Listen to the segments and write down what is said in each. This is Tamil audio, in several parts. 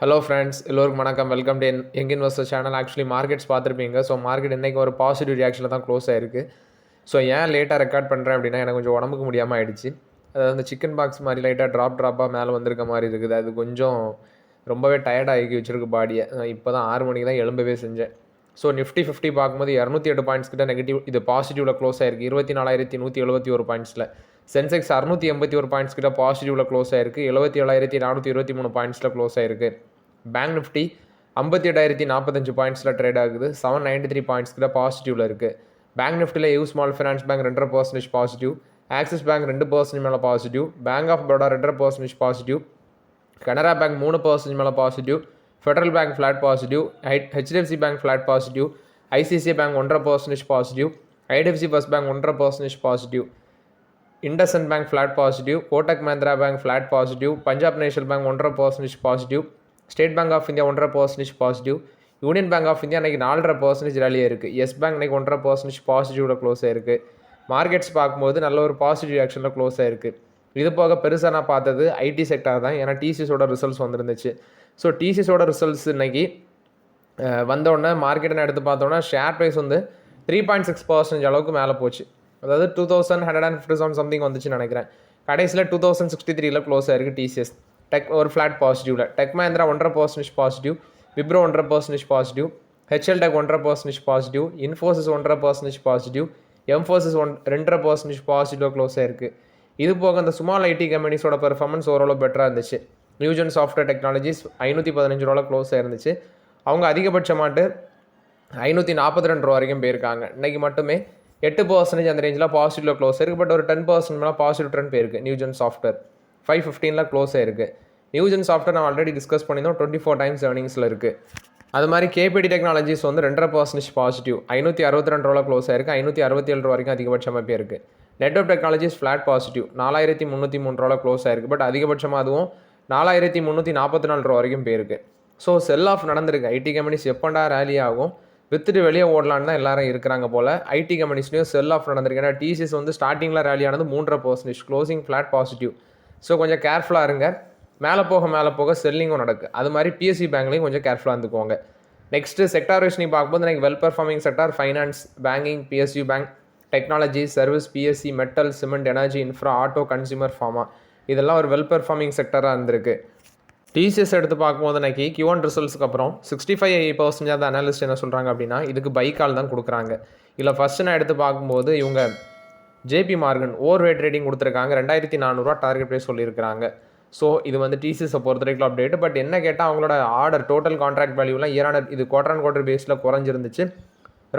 ஹலோ ஃப்ரெண்ட்ஸ், எல்லோருக்கும் வணக்கம். Welcome to young investor channel. Actually markets பார்த்துருப்பீங்க. ஸோ மார்க்கெட் இன்றைக்கி ஒரு பாசிட்டிவ் ரியாக்ஷனில் தான் க்ளோஸ் ஆயிருக்கு. ஸோ ஏன் லேட்டாக ரெக்கார்ட் பண்ணுறேன் அப்படின்னா, எனக்கு கொஞ்சம் உடம்புக்கு முடியாமல் ஆயிடுச்சு. அதாவது அந்த சிக்கன் பாக்ஸ் மாதிரி லைட்டாக ட்ராப்பாக மேலே வந்திருக்க மாதிரி இருக்குது. அது கொஞ்சம் ரொம்பவே டயர்டாகி வச்சுருக்கு பாடியை. இப்போ தான் 6 மணிக்கு தான் எழும்பவே செஞ்சேன். ஸோ நிஃப்டி 50 பார்க்கும்போது 208 பாயிண்ட்ஸ் கிட்ட நெகட்டிவ், இது பாசிட்டிவில் க்ளோஸ் ஆயிருக்கு 24,171 பாயிண்ட்ஸில். சென்செக்ஸ் 681 பாயிண்ட்ஸ் கிட்ட பாசிட்டிவில் க்ளோஸ் ஆயிருக்கு 77,423 பாயிண்ட்ஸில் க்ளோஸ் ஆயிருக்கு. பேங்க் நிஃப்டி 58,045 பாயிண்ட்ஸில் ட்ரேட் ஆகுது 793 பாயிண்ட்ஸ் கிட்ட பாசிட்டிவில் இருக்குது. பேங்க் நிஃப்டியில் U small finance bank 2.5% positive, axis bank 2% மேலே positive, bank of Baroda 2% positive, Canara bank 3% மேலே positive, federal bank flat positive, HDFC bank flat positive, ICICI bank 1.5% positive, IDFC first bank 1.5% positive, IndusInd bank flat positive, Kotak Mahindra bank flat positive, Punjab national bank 1.5% positive, state bank of India 1.5% positive, union bank of India அன்றைக்கி 4.5% ரேலியாக இருக்குது. எஸ் பேங்க் அன்றைக்கி 1.5% பாசிட்டிவில் க்ளோஸ் ஆயிருக்கு. மார்க்கெட்ஸ் பார்க்கும்போது நல்ல ஒரு பாசிட்டிவ் ரியாக்ஷனில் க்ளோஸ் ஆயிருக்கு. இது போக பெருசாக நான் பார்த்தது ஐடி செக்டார் தான். ஏன்னா டிசிஎஸோட ரிசல்ட்ஸ் வந்துருந்துச்சு. ஸோ டிசிஎஸோட ரிசல்ட்ஸ் இன்றைக்கி வந்தோடனே மார்க்கெட்டை எடுத்து பார்த்தோன்னா ஷேர் ப்ரைஸ் வந்து 3.6% அளவுக்கு மேலே போச்சு. அதாவது 2157 சம்திங் வந்துச்சுன்னு நினைக்கிறேன். கடைசியில் 2063 க்ளோஸ் ஆயிருக்கு டிசிஎஸ். டெக் ஒரு ஃப்ளாட் பாசிட்டிவில், tech Mahindra 1.5% positive, Wipro 1.5% positive, HCL tech 1.5% positive, Infosys 1.5% positive, Mphasis 2.5% பாசிட்டிவாக க்ளோஸ் ஆயிருக்கு. இது போக அந்த ஸ்மால் ஐடி கம்பெனிஸோட பெர்ஃபார்மன்ஸ் ஓரளவு பெட்டராக இருந்துச்சு. நியூஜன் சாஃப்ட்வேர் டெக்னாலஜிஸ் 515 ரூபாவில் க்ளோஸ் ஆயிருந்துச்சு. அவங்க அதிகபட்சமாட்டு 542 ரூபா வரைக்கும் போயிருக்காங்க. இன்றைக்கி மட்டுமே 8% அந்த ரேஞ்சில் பாசிட்டிவில் க்ளோஸ் ஆயிருக்கு. பட் ஒரு 10% மேலே பாசிட்டிவ் ட்ரெண்ட் போயிருக்கு. நியூஜன் சாஃப்ட்வேர் 515 க்ளோஸ் ஆயிருக்கு. நியூஜன் சாஃப்ட்வேர் நான் ஆல்ரெடி டிஸ்கஸ் பண்ணியிருந்தோம், 24 டைம்ஸ் ஏர்னிங்ஸில் இருக்குது. அது மாதிரி கேபிடி டெக்னாலஜிஸ் வந்து 2.5% பாசிட்டிவ், 562 ரூபா க்ளோஸ் ஆயிருக்கு. 567 ரூபா வரைக்கும் அதிகபட்சமாக போயிருக்கு. நெட்வொர்க் டெக்னாலஜிஸ் ஃப்ளாட் பாசிட்டிவ், 4303 ரூபா க்ளோஸ் ஆயிருக்கு. பட் அதிகபட்சமாக அதுவும் 4344 ரூபா வரைக்கும் போயிருக்கு. ஸோ செல் ஆஃப் நடந்திருக்கு. ஐடி கம்பெனிஸ் எப்போண்டா ரேலி ஆகும், வித்துட்டு வெளியே ஓடலான்னு தான் எல்லாரும் இருக்கிறாங்க போல். ஐடி கம்பெனிஸ்லையும் செல் ஆஃப் நடந்திருக்கு. ஏன்னா டிசிஎஸ் வந்து ஸ்டார்டிங்கில் ரேலி ஆனது 3.5%, க்ளோசிங் ஃப்ளாட் பாசிட்டிவ். ஸோ கொஞ்சம் கேர்ஃபுல்லாக இருங்க. மேலே போக செல்லிங்கும் நடக்குது. அது மாதிரி பிஎஸ்சி பேங்க்லையும் கொஞ்சம் கேர்ஃபுல்லாக இருந்துக்கோங்க. நெக்ஸ்ட்டு செக்டார் வைஸ் நீ பார்க்கும்போது எனக்கு well performing sector finance, banking, PSU bank, technology, service, BSc, metal, cement, energy, infra, auto, consumer, pharma, இதெல்லாம் ஒரு வெல் பெர்ஃபார்மிங் செக்டராக இருந்திருக்கு. டிசிஎஸ் எடுத்து பார்க்கும்போது இன்னைக்கு Q1 ரிசல்ட்ஸ்க்கு அப்புறம் 65% ஆஃப் அனாலிஸ்ட் என்ன சொல்கிறாங்க அப்படின்னா, இதுக்கு பை கால் தான் கொடுக்குறாங்க. இல்லை ஃபஸ்ட்டு நான் எடுத்து பார்க்கும்போது இவங்க JP Morgan overweight rating கொடுத்துருக்காங்க. 2400 டார்கெட் ப்ரைஸ் சொல்லியிருக்காங்க. ஸோ இது வந்து டிசிஎஸை பொறுத்த வரைக்கும் அப்டேட். பட் என்ன கேட்டால் அவங்களோட ஆர்டர் டோட்டல் கான்ட்ராக்ட் வேல்யூலாம் இது குவார்டர் அண்ட் குவார்டர் பேஸில் குறைஞ்சிருந்துச்சு.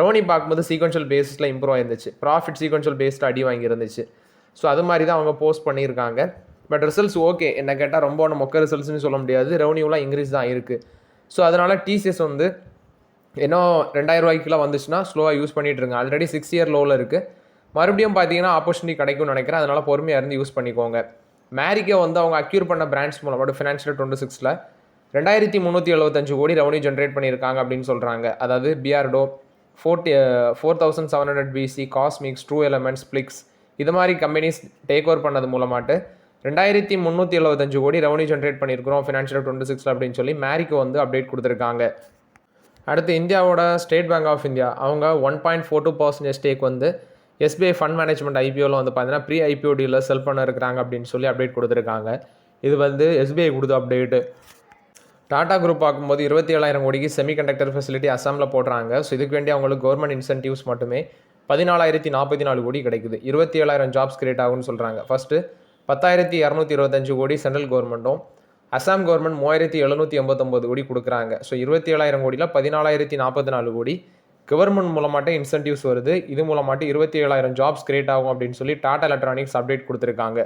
ரெவன்யூ பார்க்கும்போது சீக்வென்ஷியல் பேஸில் இம்ப்ரூவ் ஆயிருந்துச்சு. ப்ராஃபிட் சீக்வென்ஷியல் பேஸில் அடி வாங்கியிருந்துச்சு. ஸோ அது மாதிரி தான் அவங்க போஸ்ட் பண்ணியிருக்காங்க. But results okay. என்ன கேட்டால் ரொம்ப ஒன்று மொக்க ரிசல்ட்ஸ்னு சொல்ல முடியாது. ரெவன்யூலாம் இன்க்ரீஸ் தான் இருக்குது. ஸோ அதனால் டிசிஎஸ் வந்து இன்னும் 2000 ரூபாய்க்குலாம் வந்துச்சுன்னா ஸ்லோவாக யூஸ் பண்ணிகிட்டு இருங்க. ஆல்ரெடி 6 இயர் லோவில் இருக்குது. மறுபடியும் பார்த்தீங்கன்னா ஆப்பர்ச்சுனிட்டி கிடைக்கும்னு நினைக்கிறேன். அதனால் பொறுமையாக இருந்து யூஸ் பண்ணிக்கோங்க. மேரிக்கோ வந்து அவங்க அக்யூர் பண்ண பிராண்ட்ஸ் மூலமாக ஃபினான்ஷியல் 26ல் 2375 கோடி ரெவன்யூ ஜென்ரேட் பண்ணியிருக்காங்க அப்படின்னு சொல்கிறாங்க. அதாவது பிஆர்டோ, 4700 பிசி, காஸ்மிக்ஸ், ட்ரூ எலமெண்ட்ஸ், பிளிக்ஸ், இது மாதிரி கம்பெனிஸ் டேக் ஓவர் பண்ணது மூலமாட்டு 2375 கோடி ரெவன்யூ ஜென்ரேட் பண்ணியிருக்கிறோம் ஃபினான்ஷியல் 26ல் அப்படின்னு சொல்லி மேரிக்கோ வந்து அப்டேட் கொடுத்துருக்காங்க. அடுத்து இந்தியாவோட ஸ்டேட் பேங்க் ஆஃப் இந்தியா அவங்க 1.42% ஸ்டேக் வந்து எஸ்பிஐ ஃபண்ட் மேனேஜ்மெண்ட் ஐபிஓவில் வந்து பார்த்தீங்கன்னா ப்ரீ ஐபிஓ டீலில் செல் பண்ண இருக்கிறாங்க அப்படின்னு சொல்லி அப்டேட் கொடுத்துருக்காங்க. இது வந்து எஸ்பிஐ கொடுத்த அப்டேட்டு. டாடா குரூப் பார்க்கும்போது 27,000 கோடிக்கு செமிகண்டக்டர் ஃபெசிலிட்டி அசாமில் போடுறாங்க. ஸோ இதுக்கு வேண்டி அவங்களுக்கு கவர்மெண்ட் இன்சென்டிவ்ஸ் மட்டுமே 14,044 கோடி கிடைக்குது. 27,000 ஜாப்ஸ் கிரியேட் ஆகும்னு சொல்கிறாங்க. ஃபஸ்ட்டு 10,225 கோடி சென்ட்ரல் கவர்மெண்ட்டும், அசாம் கவர்மெண்ட் 3,789 கோடி கொடுக்குறாங்க. ஸோ 27,000 கோடியில் 14,044 கோடி கவர்மெண்ட் மூலமாட்டே இன்சென்டிவ்ஸ் வருது. இது மூலமாட்டு 27,000 ஜாப்ஸ் கிரியேட் ஆகும் அப்படின்னு சொல்லி டாடா எலக்ட்ரானிக்ஸ் அப்டேட் கொடுத்துருக்காங்க.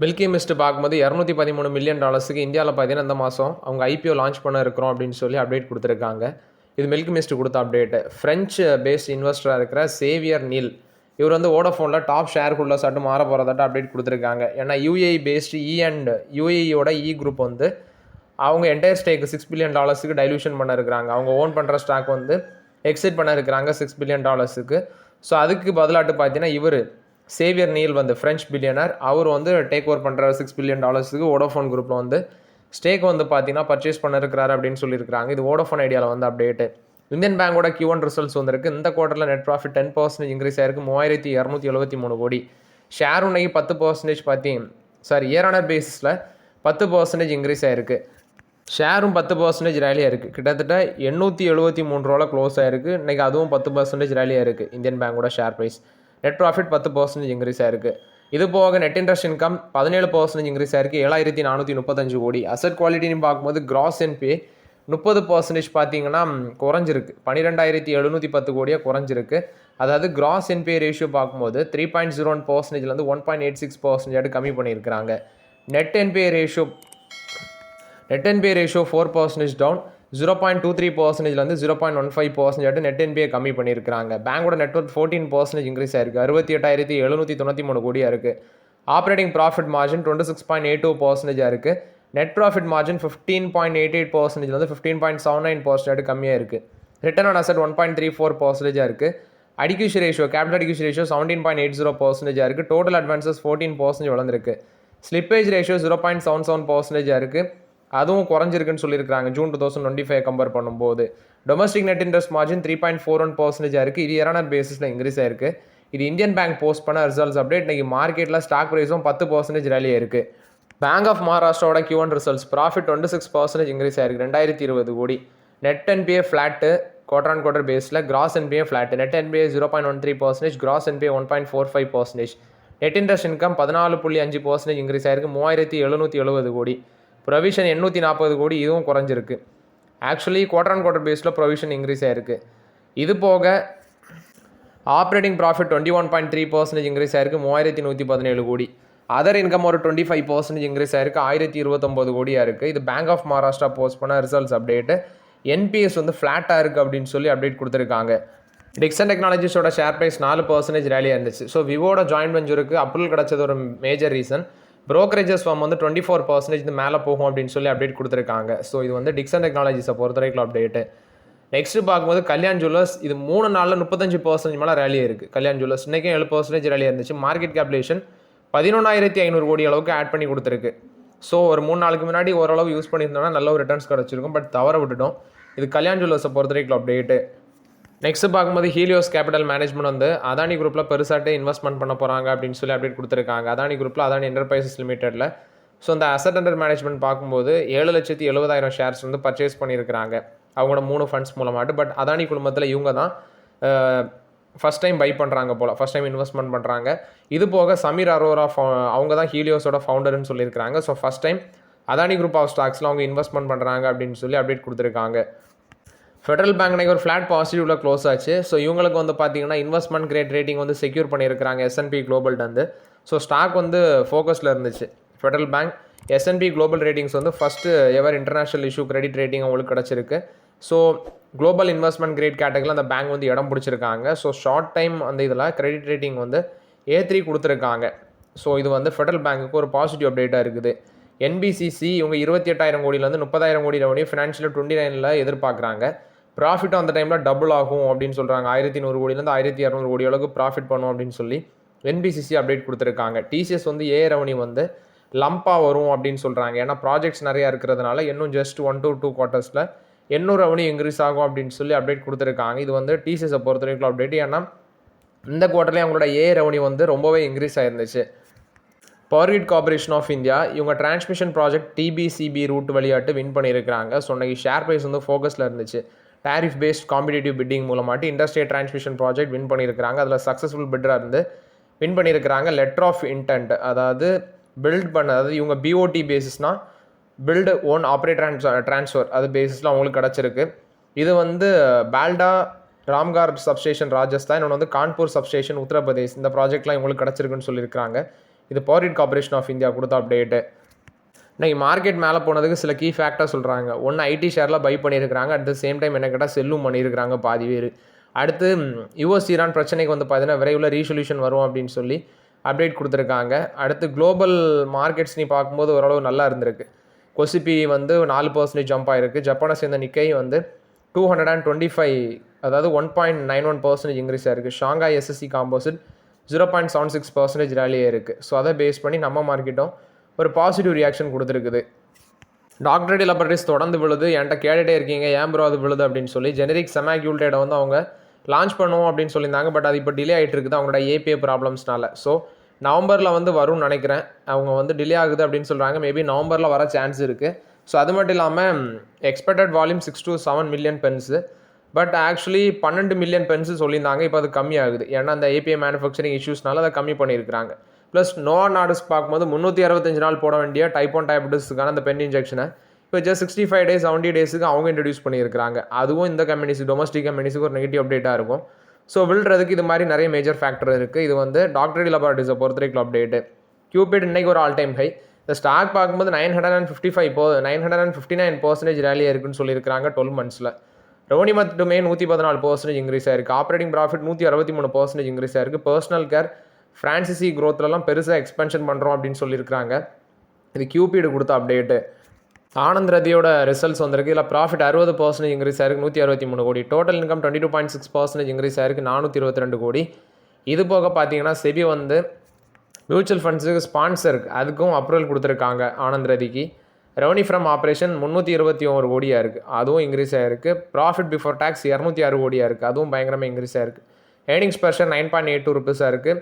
மில்கி மிஸ்ட் பார்க்கும்போது $213 மில்லியன் இந்தியாவில் பார்த்தீங்கன்னா இந்த மாதம் அவங்க ஐபிஓ லான்ச் பண்ண இருக்கிறோம் அப்படின்னு சொல்லி அப்டேட் கொடுத்துருக்காங்க. இது மில்கி மிஸ்ட் கொடுத்த அப்டேட்டு. ஃப்ரெஞ்ச் பேஸ்ட் இன்வெஸ்டராக இருக்கிற சேவியர் நீல், இவர் வந்து வோடஃபோனில் டாப் ஷேர் ஹோல்டர்ஸாட்டு மாற போகிறதாட்ட அப்டேட் கொடுத்துருக்காங்க. ஏன்னா யூஏஇ பேஸ்டு அண்ட் யூஏஇயோட குரூப் வந்து அவங்க என்டையர் ஸ்டேக்கு $6 பில்லியன் டைல்யூஷன் பண்ண இருக்கிறாங்க. அவங்க ஓன் பண்ணுற ஸ்டாக் வந்து எக்ஸிட் பண்ண இருக்கிறாங்க $6 பில்லியன். ஸோ அதுக்கு பதிலாட்டு பார்த்தீங்கன்னா இவர் சேவியர் நீல் வந்து ஃப்ரெஞ்ச் பில்லியனர், அவர் வந்து டேக் ஓவர் பண்ணுற $6 பில்லியன் வோடஃபோன் குரூப்பில் வந்து ஸ்டேக் வந்து பார்த்தீங்கன்னா பர்ச்சேஸ் பண்ணிருக்கிறாரு அப்படின்னு சொல்லியிருக்காங்க. இது வோடஃபோன் ஐடியாவில் வந்து அப்டேட்டு. இந்தியன் பேங்கோட Q1 ரிசல்ட்ஸ் வந்திருக்கு. இந்த குவார்ட்டரில் நெட் ப்ராஃபிட் 10% இன்க்ரீஸ் ஆயிருக்கு, 3273 கோடி. ஷேர் இன்னைக்கு 10% இயர் ஆனர் பேசிஸில் 10% இன்க்ரீஸ் ஆயிருக்கு. ஷேரும் 10% ரேலியாக இருக்குது. கிட்டத்தட்ட 873 ரூபாவில் க்ளோஸ் ஆயிருக்கு. இன்றைக்கி அதுவும் 10% ரேலியாக இருக்குது. இந்தியன் பேங்கோட share price. Net profit 10% increase ஆயிருக்கு. இது போக நெட் இன்ட்ரெஸ்ட் இன்கம் 17% இன்க்ரீஸ் ஆயிருக்கு, 7435 கோடி. அசட் குவாலிட்டின்னு பார்க்கும்போது கிராஸ் என்பிஏ 30% பார்த்தீங்கன்னா குறைஞ்சிருக்கு, 12710 கோடியாக குறைஞ்சிருக்கு. அதாவது கிராஸ் என்பிஏ ரேஷியோ பார்க்கும்போது 3.01%லேருந்து 1.86% கம்மி பண்ணியிருக்கிறாங்க. நெட் என்பிஏ ரேஷியோ 4% டவுன், 0.23%லேருந்து 0.15% நெட் என்பிஏ கம்மி பண்ணியிருக்கிறாங்க. பேங்கோட நெட்வொர்க் 14% இன்க்ரீஸ் ஆயிருக்கு, 68,793 கோடியாக இருக்குது. ஆப்ரேட்டிங் ப்ராஃபிட் மார்ஜின் 26.82% இருக்குது. நெட் ப்ராஃபிட் மார்ஜின் 15.88%லேருந்து 15.79% கம்மியாக இருக்குது. ரிட்டர்ன் ஆன் அசட் 1.34% இருக்குது. அடிக்யூஷன் ரேஷியோ, கேபிட்டல் அடிக்யூஷன் ரேஷியோ 17.80% இருக்குது. டோட்டல் அட்வான்சஸ் 14% வளர்ந்துருக்கு. ஸ்லிப்பேஜ் ரேஷியோ 0.77% இருக்குது, அதுவும் குறைஞ்சிருக்குன்னு சொல்லியிருக்காங்க ஜூன் 2025 கம்பேர் பண்ணும்போது. டொமஸ்டிக் நெட் இன்ட்ரெஸ்ட் மார்ஜின் 3.41% இருக்குது, இது இயர் ஆனர் பேசிஸில் இன்க்ரீஸ் ஆயிருக்கு. இது இந்தியன் பேங்க் போஸ்ட் பண்ண ரிசல்ட்ஸ் அப்டேட். இன்றைக்கி மார்க்கெட்டில் ஸ்டாக் ப்ரைஸும் 10% ரேலியாக இருக்குது. பேங்க் ஆஃப் மகாராஷ்டிராவோட Q1 ரிசல்ட்ஸ் ப்ராஃபிட் 26% இன்க்ரீஸ் ஆயிருக்கு, 2020 crore. Net NPA flat quarter on quarter பேஸில், gross NPA flat. Net NPA 0.13%, gross NPA 1.45%. Net interest income 14.5% increase ஆயிருக்கு, 3770 கோடி. ப்ரொவிஷன் 840 கோடி, இதுவும் குறைஞ்சிருக்கு. ஆக்சுவலி குவார்டர் ஆன் குவார்டர் பேஸில் ப்ரொவிஷன் இன்க்ரீஸ் ஆயிருக்கு. இது போக ஆப்ரேட்டிங் ப்ராஃபிட் 21.3% இன்க்ரீஸ் ஆயிருக்கு, 3117 கோடி. அதர் இன்கம் ஒரு 25% இன்க்ரீஸ் ஆயிருக்கு, 1029 கோடியாக இருக்குது. இது பேங்க் ஆஃப் மகாராஷ்டிரா போஸ்ட் பண்ண ரிசல்ட்ஸ் அப்டேட்டு. என்பிஎஸ் வந்து ஃப்ளாட்டாக இருக்குது அப்படின்னு சொல்லி அப்டேட் கொடுத்துருக்காங்க. டிக்சன் டெக்னாலஜிஸோட ஷேர் ப்ரைஸ் 4% ரேலியாக இருந்துச்சு. ஸோ விவோட ஜாயின்ட் வெஞ்சருக்கு அப்ரூவல் கிடச்சது ஒரு மேஜர் ரீசன். ப்ரோக்கரேஜஸ் ஃபார்ம் வந்து 24% மேலே போகும் அப்படின்னு சொல்லி அப்டேட் கொடுத்துருக்காங்க. ஸோ இது வந்து டிக்சன் டெக்னாலஜிஸை பொறுத்த வரைக்கும் அப்டேட்டு. நெக்ஸ்ட்டு பார்க்கும்போது கல்யாண் ஜுவல்லர்ஸ், இது 3 நாளில் 35% மேலே ரேலியாக இருக்குது. கல்யாண் ஜுவல்லர்ஸ் இன்றைக்கும் 7% ரேலியாக இருந்துச்சு. மார்க்கெட் கேப்லேஷன் 11,500 கோடி அளவுக்கு ஆட் பண்ணி கொடுத்துருக்கு. ஸோ ஒரு 3 நாளுக்கு முன்னாடி ஓரளவு யூஸ் பண்ணியிருந்தோம்னா நல்ல ஒரு ரிட்டர்ன்ஸ் கிடச்சிருக்கும், பட் தவற விட்டுட்டோம். இது கல்யாண் ஜுவல்லர்ஸை பொறுத்த வரைக்கும் அப்டேட்டு. நெக்ஸ்ட்டு பார்க்கும்போது ஹீலியோஸ் கேபிட்டல் மேனேஜ்மெண்ட் வந்து அதானி குரூப்பில் பெருசாட்டே இன்வெஸ்ட்மெண்ட் பண்ண போகிறாங்க அப்படின்னு சொல்லி அப்டேட் கொடுத்துருக்காங்க. அதானி குரூப்பில் அதானி என்டர்பிரைசஸ் லிமிடெடில். ஸோ அந்த அசட் அண்டர் மேனேஜ்மெண்ட் பார்க்கும்போது 7,70,000 ஷேர்ஸ் வந்து பர்ச்சேஸ் பண்ணியிருக்கிறாங்க அவங்களோட 3 ஃபண்ட்ஸ் மூலமாட்டு. பட் அதானி குழுமத்தில் இவங்க தான் ஃபஸ்ட் டைம் பை பண்ணுறாங்க போல், ஃபஸ்ட் டைம் இன்வெஸ்ட்மெண்ட் பண்ணுறாங்க. இது போக சமீர் அரோரா அவங்க தான் ஹீலியோஸோட ஃபவுண்டர்னு சொல்லியிருக்கிறாங்க. So first time Adani group of ஸ்டாக்ஸில் அவங்க இன்வெஸ்ட்மெண்ட் பண்ணுறாங்க அப்படின்னு சொல்லி அப்டேட் கொடுத்துருக்காங்க. ஃபெடரல் பேங்க் இன்றைக்கி ஒரு ஃப்ளாட் பாசிட்டிவில் க்ளோஸ் ஆச்சு. ஸோ இவங்களுக்கு வந்து பார்த்தீங்கன்னா இன்வெஸ்ட்மெண்ட் கிரேட் ரேட்டிங் வந்து செக்யூர் பண்ணியிருக்கிறாங்க S&P குளோபல்ட்டு. ஸோ ஸ்டாக் வந்து ஃபோக்கஸில் இருந்துச்சு. Federal bank S&P global ratings வந்து ஃபஸ்ட்டு எவர் இன்டர்நேஷனல் இஷ்யூ கிரெடிட் ரேட்டிங் அவங்களுக்கு கிடச்சிருக்கு. ஸோ குளோபல் இன்வெஸ்ட்மெண்ட் கிரேட் கேட்டகரியில் அந்த பேங்க் வந்து இடம் பிடிச்சிருக்காங்க. ஸோ ஷார்ட் டைம் அந்த இதில் கிரெடிட் ரேட்டிங் வந்து A3 கொடுத்துருக்காங்க. ஸோ இது வந்து ஃபெடரல் பேங்க்குக்கு ஒரு பாசிட்டிவ் அப்டேட்டாக இருக்குது. NBCC இவங்க 28,000 கோடியிலேருந்து 30,000 கோடி ரெவன்யூ ஃபினான்ஷியல் 29 எதிர்பார்க்குறாங்க. ப்ராஃபிட்டும் அந்த டைமில் டபுள் ஆகும் அப்படின்னு சொல்கிறாங்க. 1,100 கோடியிலேருந்து 1,200 கோடி அளவுக்கு ப்ராஃபிட் பண்ணும் அப்படின்னு சொல்லி NBCC அப்டேட் கொடுத்துருக்காங்க. TCS வந்து ரெவன்யூ வந்து லம்பாக வரும் அப்படின்னு சொல்கிறாங்க. ஏன்னா ப்ராஜெக்ட்ஸ் நிறையா இருக்கிறதுனால இன்னும் ஜஸ்ட் 1 to 2 குவார்ட்டர்ஸில் இன்னும் ரெவன்யூ இன்க்ரீஸ் ஆகும் அப்படின்னு சொல்லி அப்டேட் கொடுத்துருக்காங்க. இது வந்து TCSஐ பொறுத்த வரைக்கும் அப்டேட். ஏன்னா இந்த குவார்ட்டர்லேயே அவங்களோட ரெவன்யூ வந்து ரொம்பவே இன்க்ரீஸ் ஆயிருந்துச்சு. Power grid corporation of India இவங்க டிரான்ஸ்மிஷன் ப்ராஜெக்ட் TBCB ரூட் வழியாட்டு வின் பண்ணியிருக்கிறாங்க. ஸோ இன்றைக்கி ஷேர் ப்ரைஸ் வந்து ஃபோக்கஸில் இருந்துச்சு. டேரிஃப் பேஸ்ட் காம்படிட்டிவ் பிட்டிங் மூலமாட்டு இண்டஸ்ட்ரியல் டிரான்ஸ்மிஷன் ப்ராஜெக்ட் வின் பண்ணியிருக்கிறாங்க. அதில் சக்ஸஸ்ஃபுல் பிட்டராக இருந்து வின் பண்ணியிருக்கிறாங்க. லெட்டர் ஆஃப் இன்டென்ட், அதாவது பில்ட் பண்ண, அதாவது இவங்க BOT பேசிஸ்னால் பில்டு ஓன் ஆப்ரேட் ட்ரான்ஸ்ஃபர், அது பேசிஸில் அவங்களுக்கு கிடச்சிருக்கு. இது வந்து பால்டா ராம்கார் சப்ஸ்டேஷன் ராஜஸ்தான், இன்னொன்று வந்து கான்பூர் சப்ஸ்டேஷன் உத்தரப்பிரதேஷ், இந்த ப்ராஜெக்ட்லாம் இவங்களுக்கு கிடச்சிருக்குன்னு சொல்லியிருக்காங்க. இது power grid corporation of India கொடுத்த அப்டேட்டு. இன்றைக்கி மார்க்கெட் மேலே போனதுக்கு சில கீ ஃபேக்டர் சொல்கிறாங்க. ஒன்று ஐடி ஷேரில் பை பண்ணியிருக்கிறாங்க, அட் த சேம் டைம் என்ன கேட்டால் செல்லும் பண்ணியிருக்கிறாங்க பாதி பேர். அடுத்து US ஈரான் பிரச்சனைக்கு வந்து பார்த்தீங்கன்னா விரைவில் ரீசொல்யூஷன் வரும் அப்படின்னு சொல்லி அப்டேட் கொடுத்துருக்காங்க. அடுத்து குளோபல் மார்க்கெட்ஸ் நீ பார்க்கும்போது ஓரளவு நல்லா இருந்திருக்கு. கொசிபி வந்து 4% ஜம்ப் ஆகிருக்கு. ஜப்பானை சேர்ந்த நிக்கை வந்து 225, அதாவது 1.91% இன்க்ரீஸ் ஆகிருக்கு. ஷாங்காய் SSE காம்போசிட் 0.76% ரேலியாக இருக்குது. ஸோ அதை பேஸ் பண்ணி நம்ம மார்க்கெட்டும் ஒரு பாசிட்டிவ் ரியாக்ஷன் கொடுத்துருக்குது. டாக்டர் ரெட்டி லேபரேட்டரிஸ் தொடர்ந்து விழுது, என்கிட்ட கேட்டுகிட்டே இருக்கீங்க ஏன் ப்ரோ அது விழுது அப்படின்னு சொல்லி. ஜெனரிக் செமாக்யூல்டேடை வந்து அவங்க லான்ச் பண்ணுவோம் அப்படின்னு சொல்லியிருந்தாங்க. பட் அது இப்போ டிலே ஆகிட்டு இருக்குது அவங்களோட ஏபிஐ ப்ராப்ளம்ஸ்னால. ஸோ நவம்பரில் வந்து வரும்னு நினைக்கிறேன். அவங்க வந்து டிலே ஆகுது அப்படின்னு சொல்கிறாங்க. மேபி நவம்பரில் வர சான்ஸ் இருக்குது. ஸோ அது மட்டும் இல்லாமல் expected volume 6 to 7 million Benz. But actually 12 million Benz சொல்லியிருந்தாங்க. இப்போ அது கம்மியாகுது. ஏன்னா அந்த ஏபிஐ மேனுஃபேக்சரிங் இஷ்யூஸ்னால அதை கம்மி பண்ணியிருக்கிறாங்க. ப்ளஸ் நோவா நார்டிஸ்க் பார்க்கும்போது 365 நாள் போட வேண்டிய டைப் 1 டயபெட்டிஸ்க்கான அந்த பென் இன்ஜெக்ஷனை இப்போ ஜஸ்ட் 65 days 70 daysக்கு அவங்க இன்ட்ரடியூஸ் பண்ணியிருக்காங்க. அதுவும் இந்த கம்பெனிஸ் டொமஸ்டிக் கம்பெனிஸுக்கு ஒரு நெகட்டிவ் அப்டேட்டாக இருக்கும். ஸோ விழுறதுக்கு இது மாதிரி நிறைய மேஜர் ஃபேக்டர் இருக்குது. இது வந்து டாக்டர் ரெட்டி லேபரேட்டரிஸை பொறுத்த வரைக்கும் அப்டேட்டு. கியூபிட் இன்றைக்கி ஒரு ஆல் டைம் ஹை. இந்த ஸ்டாக் பார்க்கும்போது 959% ரேலியாக இருக்குன்னு சொல்லியிருக்காங்க 12 monthsல. ரெவன்யூ மட்டுமே 114% இன்க்ரீஸ் ஆயிருக்கு. ஆப்ரேட்டிங் ப்ராஃபிட் 163% இன்க்ரீஸ் ஆயிருக்கு. பர்சனல் கேர் ஃப்ரான்சிசி க்ரோத்லலாம் பெருசாக எக்ஸ்பென்ஷன் பண்ணுறோம் அப்படின்னு சொல்லியிருக்காங்க. இது கியூபிடு கொடுத்த அப்டேட்டு. ஆனந்த் ரதியோட ரிசல்ட்ஸ் வந்திருக்கு. இதில் ப்ராஃபிட் 60% இன்க்ரீஸ் ஆயிருக்கு 163 கோடி. டோட்டல் இன்கம் 22.6% இன்க்ரீஸ் ஆயிருக்கு 422 கோடி. இது போக பார்த்தீங்கன்னா செபி வந்து மியூச்சுவல் ஃபண்ட்ஸுக்கு ஸ்பான்சருக்கு அதுக்கும் அப்ரூவல் கொடுத்துருக்காங்க ஆனந்த் ரதிக்கு. ரெவன்யூ ஃப்ரம் ஆப்ரேஷன் 321 கோடியாக இருக்குது, அதுவும் இன்க்ரீஸ் ஆகிருக்கு. ப்ராஃபிட் பிஃபோர் டேக்ஸ் 206 கோடியாக இருக்குது, அதுவும் பயங்கரமாக இன்க்ரீஸ் ஆகிருக்கு. ஏர்னிங்ஸ் பர் ஷேர் 9.82 ருபீஸாக இருக்குது.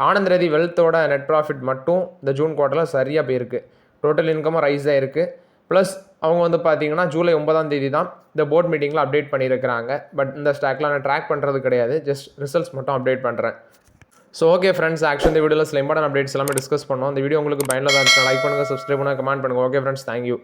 ஆனந்த் ரதி வெல்த்தோட நெட் ப்ராஃபிட் மட்டும் இந்த ஜூன் குவார்ட்டரில் சரியாக போயிருக்கு. டோட்டல் இன்கமும் ரைஸ் ஆகிருக்கு. ப்ளஸ் அவங்க வந்து பார்த்தீங்கன்னா ஜூலை 9 தான் இந்த போர்ட் மீட்டிங்கில் அப்டேட் பண்ணியிருக்கிறாங்க. பட் இந்த ஸ்டாக்லாம் நான் ட்ராக் பண்ணுறது கிடையாது, ஜஸ்ட் ரிசல்ட்ஸ் மட்டும் அப்டேட் பண்ணுறேன். ஸோ ஓகே ஃப்ரெண்ட்ஸ், ஆக்சுவலி இந்த வீடியோவில் சில இம்பார்ட்டன்ட் அப்டேட்ஸ் எல்லாமே டிஸ்கஸ் பண்ணோம். இந்த வீடியோ உங்களுக்கு பயனுள்ளதாக இருந்துச்சுன்னா லைக் பண்ணுங்கள், சப்ஸ்கிரைப் பண்ணுங்கள், கமெண்ட் பண்ணுங்கள். Okay friends, thank you.